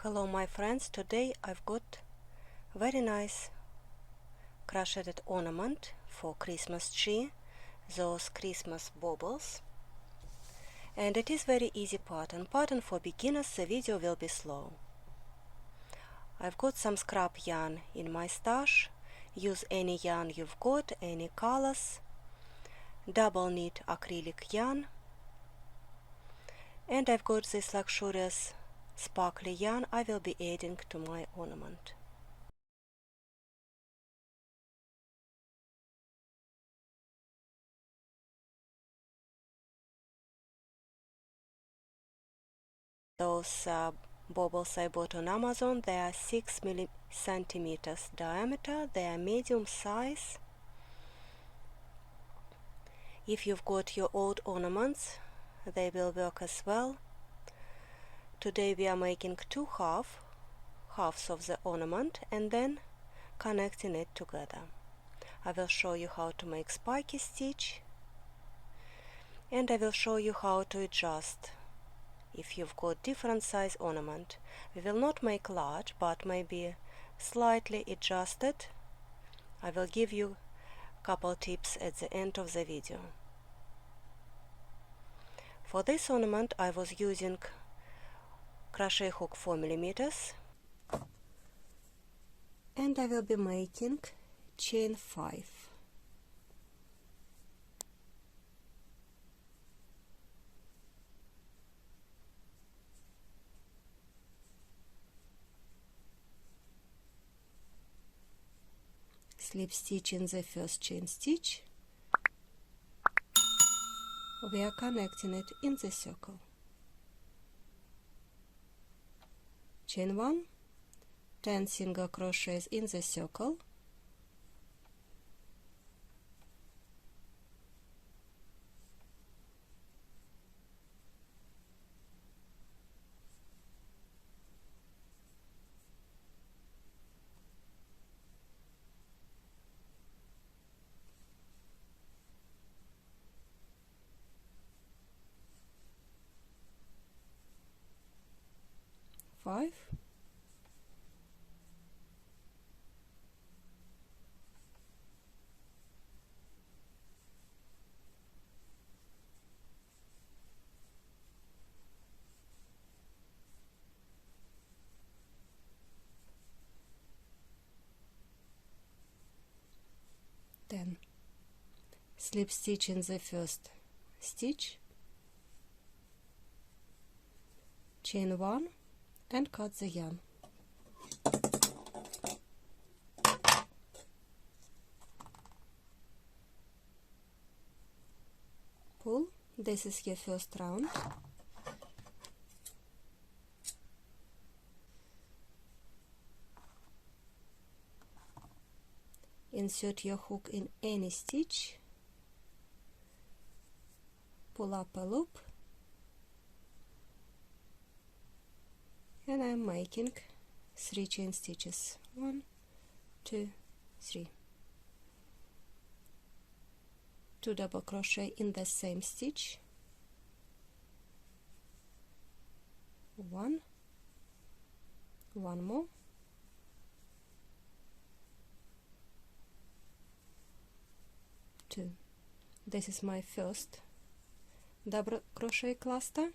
Hello my friends, today I've got very nice crocheted ornament for Christmas tree, those Christmas baubles, and it is very easy pattern for beginners. The video will be slow. I've got some scrap yarn in my stash. Use any yarn you've got, any colors, double knit acrylic yarn, and I've got this luxurious sparkly yarn I will be adding to my ornament. Those baubles I bought on Amazon, they are 6 centimeters diameter, they are medium size. If you've got your old ornaments, they will work as well. Today we are making two halves of the ornament and then connecting it together. I will show you how to make spiky stitch, and I will show you how to adjust if you've got different size ornament. We will not make large, but maybe slightly adjusted. I will give you a couple tips at the end of the video. For this ornament I was using crochet hook 4 millimeters, and I will be making chain 5. Slip stitch in the first chain stitch. We are connecting it in the circle. Chain 1, 10 single crochets in the circle, five, then slip stitch in the first stitch, chain 1 and cut the yarn. Pull. This is your first round. Insert your hook in any stitch, pull up a loop, and I'm making 3 chain stitches. 1, 2, 3. 2 double crochet in the same stitch. 1 more, 2. This is my first double crochet cluster.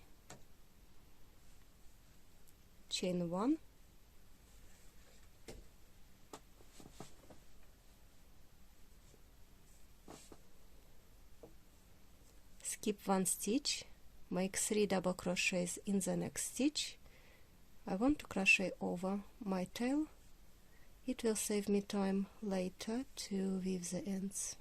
Chain 1, skip 1 stitch, make 3 double crochets in the next stitch. I want to crochet over my tail. It will save me time later to weave the ends.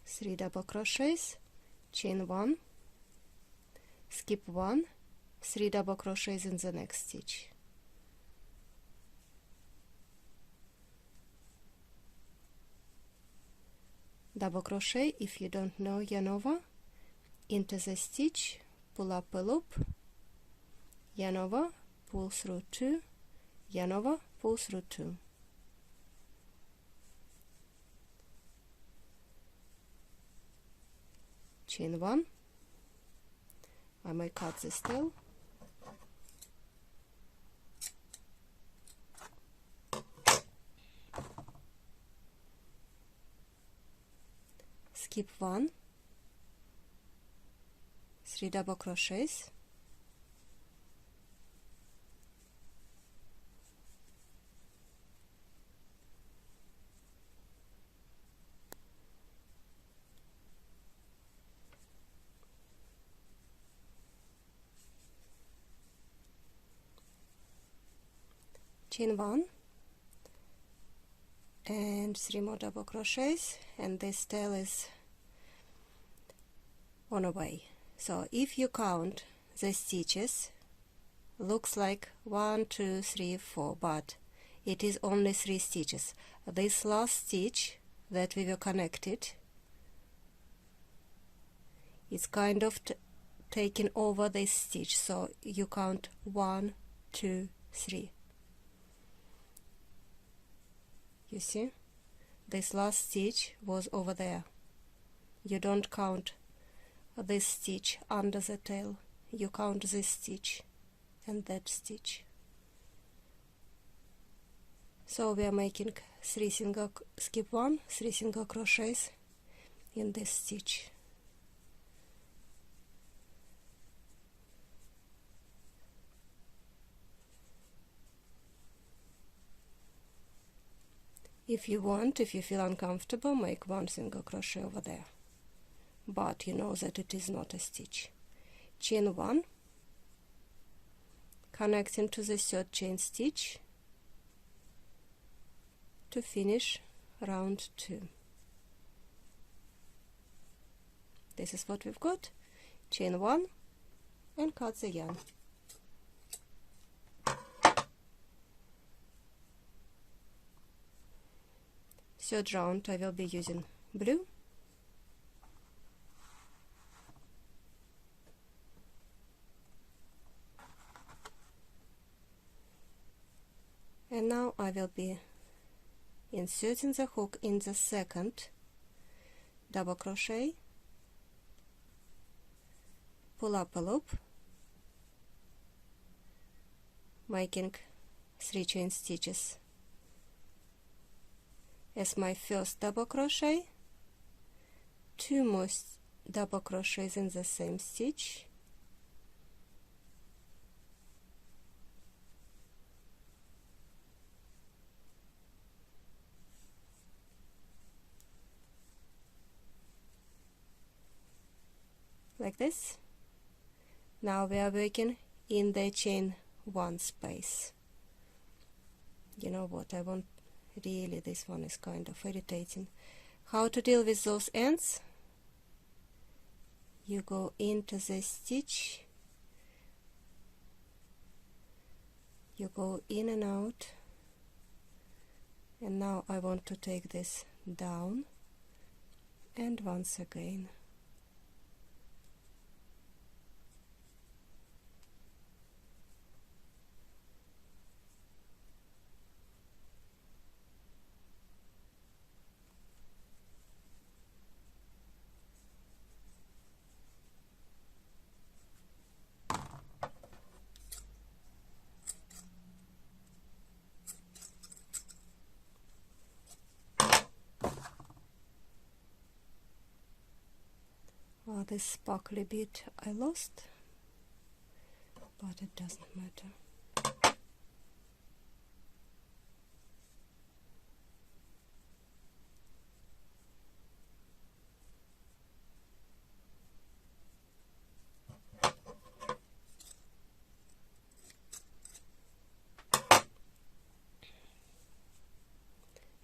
Three double crochets, chain 1, skip 1, 3 double crochets in the next stitch. Double crochet if you don't know yarn over, into the stitch, pull up a loop, yarn over, pull through 2, yarn over, pull through 2. Chain 1. I may cut this tail. Skip 1, 3 double crochets, chain 1 and 3 more double crochets, and this tail is on a way. So if you count the stitches, looks like 1, 2, 3, 4, but it is only 3 stitches. This last stitch that we were connected is kind of taking over this stitch, so you count 1, 2, 3. You see, this last stitch was over there. You don't count this stitch under the tail, you count this stitch and that stitch. So we are making 3 single, skip 1, 3 single crochets in this stitch. If you want, if you feel uncomfortable, make 1 single crochet over there, but you know that it is not a stitch. Chain 1, connecting to the 3rd chain stitch to finish round 2. This is what we've got. Chain 1 and cut the yarn. Third round I will be using blue. And now I will be inserting the hook in the 2nd double crochet, pull up a loop, making 3 chain stitches as my first double crochet, 2 more double crochets in the same stitch, like this. Now we are working in the chain 1 space. You know what, I want really, this one is kind of irritating. How to deal with those ends? You go into the stitch, you go in and out, and now I want to take this down and once again. This sparkly bit I lost, but it doesn't matter.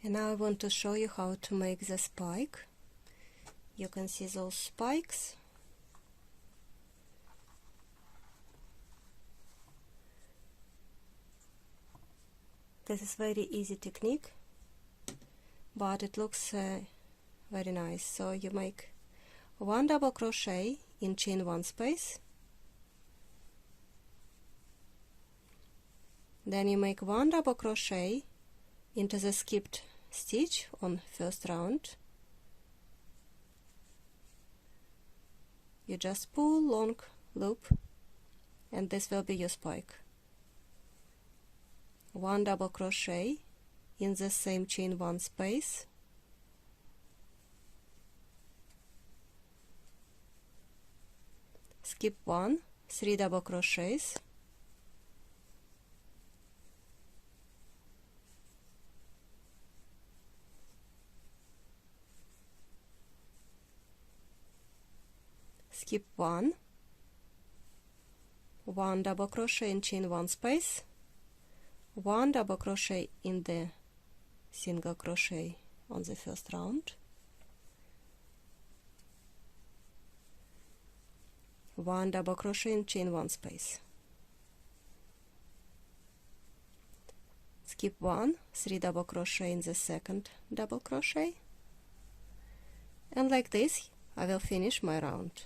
And now I want to show you how to make the spike. You can see those spikes. This is very easy technique, but it looks very nice. So you make 1 double crochet in chain 1 space, Then you make 1 double crochet into the skipped stitch on first round. You just pull long loop, and this will be your spike. 1 double crochet in the same chain 1 space, skip 1, 3 double crochets, skip 1, 1 double crochet in chain 1 space, 1 double crochet in the single crochet on the first round, 1 double crochet in chain 1 space, skip 1, 3 double crochet in the second double crochet, and like this I will finish my round.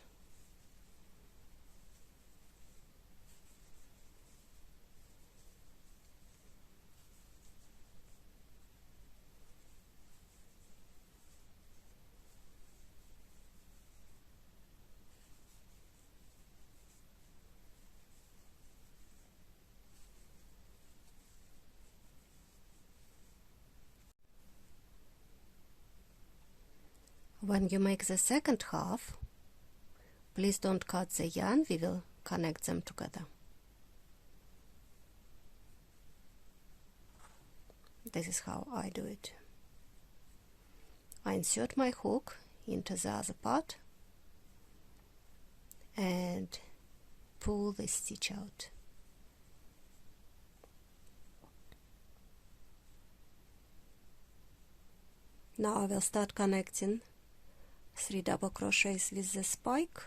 When you make the second half, please don't cut the yarn, we will connect them together. This is how I do it. I insert my hook into the other part and pull this stitch out. Now I will start connecting 3 double crochets with the spike,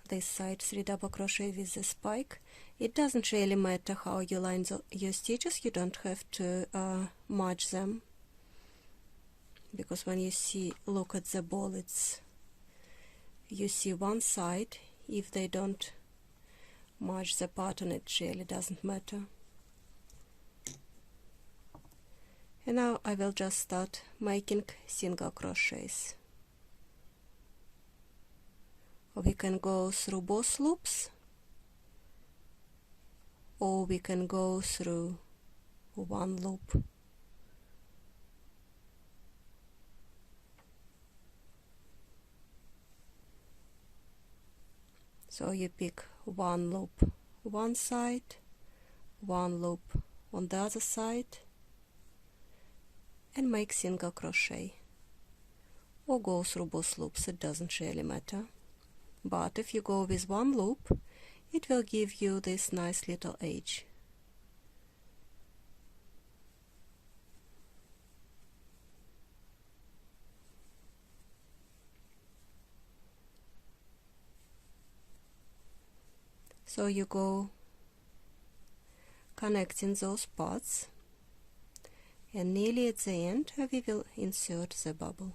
this side 3 double crochet with the spike. It doesn't really matter how you line your stitches, you don't have to match them, because when you look at the ball, you see one side. If they don't match the pattern, it really doesn't matter. And now I will just start making single crochets. We can go through both loops, or we can go through one loop. So you pick one loop one side, one loop on the other side, and make single crochet, or go through both loops, it doesn't really matter. But if you go with one loop, it will give you this nice little edge. So you go connecting those parts, and nearly at the end we will insert the bubble.